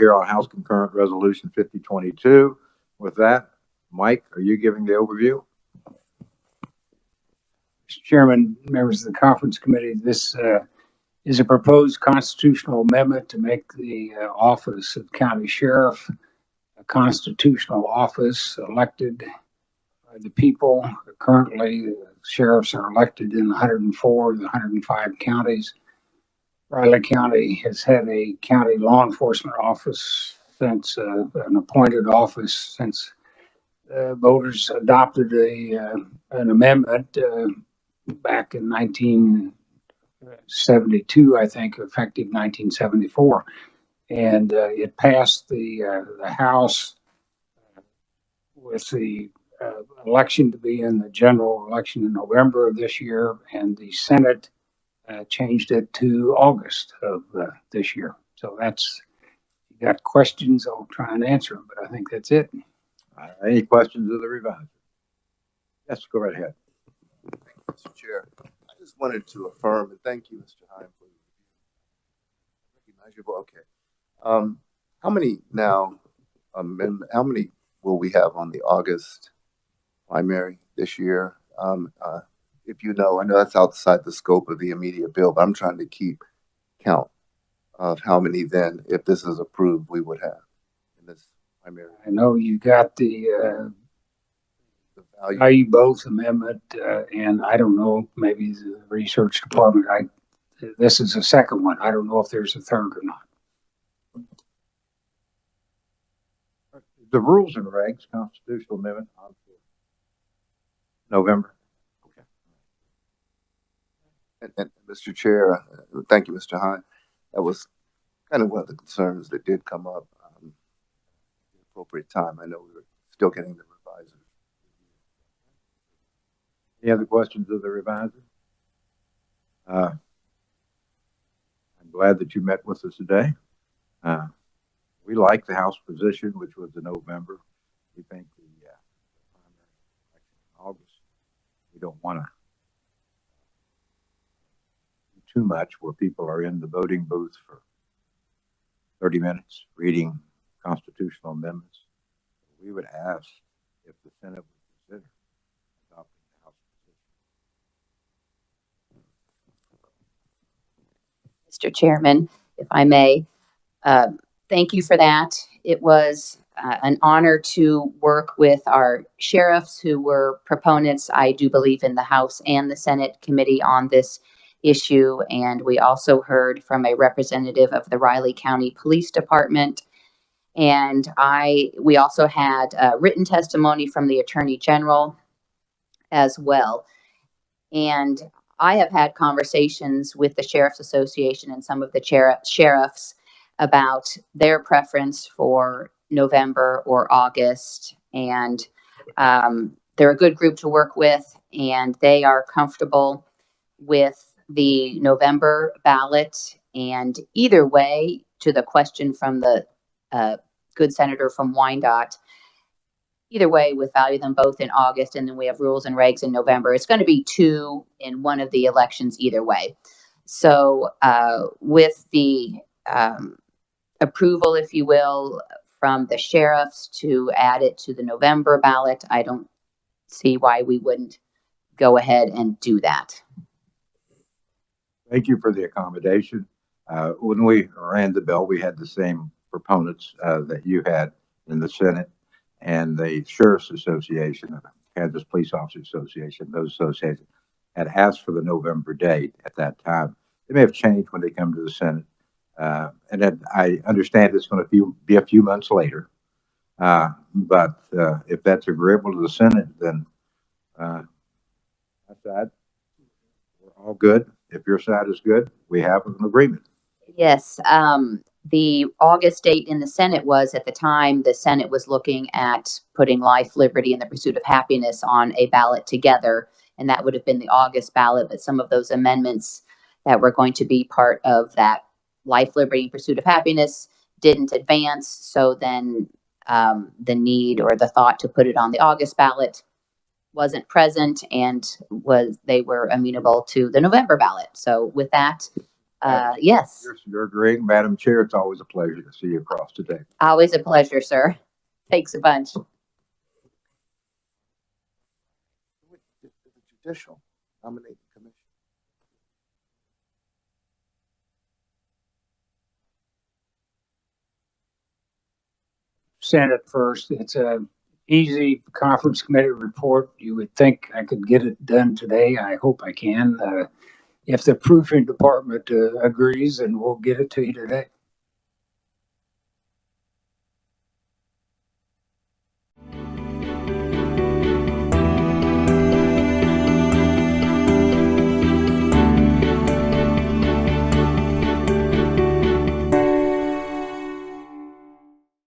here on House Concurrent Resolution 5022. With that, Mike, are you giving the overview? Mr. Chairman, members of the conference committee, this is a proposed constitutional amendment to make the office of county sheriff a constitutional office elected by the people. Currently, sheriffs are elected in 104 of the 105 counties. Riley County has had a county law enforcement office since an appointed office since voters adopted an amendment back in 1972, I think, effective 1974, and it passed the House with the election to be in the general election in November of this year, and the Senate changed it to August of this year. So that's, if you got questions, I'll try and answer them, but I think that's it. Any questions of the revisor? Yes, go right ahead. Thank you, Mr. Chair. I just wanted to affirm, and thank you, Mr. Hine, for the review. Recognize your vote. Okay. How many now, how many will we have on the August primary this year? If you know, I know that's outside the scope of the immediate bill, but I'm trying to keep count of how many then, if this is approved, we would have in this primary. I know you got the value both amendment, and I don't know, maybe the research department, this is a second one. I don't know if there's a third or not. The rules and regs, constitutional amendment on November. And Mr. Chair, thank you, Mr. Hine. That was kind of one of the concerns that did come up at the appropriate time. I know we were still getting the revisers. Any other questions of the revisor? I'm glad that you met with us today. We like the House position, which was in November. We think the primary election in August, we don't want to do too much where people are in the voting booth for 30 minutes reading constitutional amendments. We would ask if the Senate would consider adopting the House position. Mr. Chairman, if I may, thank you for that. It was an honor to work with our sheriffs who were proponents, I do believe, in the House and the Senate committee on this issue. And we also heard from a representative of the Riley County Police Department. And we also had written testimony from the Attorney General as well. And I have had conversations with the Sheriff's Association and some of the sheriffs about their preference for November or August. And they're a good group to work with, and they are comfortable with the November ballot. And either way, to the question from the good senator from Wyandotte, either way, we value them both in August, and then we have rules and regs in November. It's going to be two in one of the elections either way. So with the approval, if you will, from the sheriffs to add it to the November ballot, I don't see why we wouldn't go ahead and do that. Thank you for the accommodation. When we ran the bill, we had the same proponents that you had in the Senate and the Sheriff's Association, the Kansas Police Officers Association. Those associations had asked for the November date at that time. They may have changed when they come to the Senate. And then I understand it's going to be a few months later. But if that's agreeable to the Senate, then my side, we're all good. If your side is good, we have an agreement. Yes. The August date in the Senate was, at the time, the Senate was looking at putting life, liberty, and the pursuit of happiness on a ballot together. And that would have been the August ballot. But some of those amendments that were going to be part of that life, liberty, and pursuit of happiness didn't advance. So then the need or the thought to put it on the August ballot wasn't present, and they were amenable to the November ballot. So with that, Yes, You're agreeing, Madam Chair. It's always a pleasure to see you across today. always a pleasure, sir. Thanks a bunch. The Judicial Nominating Commission. Senate first. It's a easy conference committee report. You would think I could get it done today. I hope I can. If the proofing department agrees, then we'll get it to you today.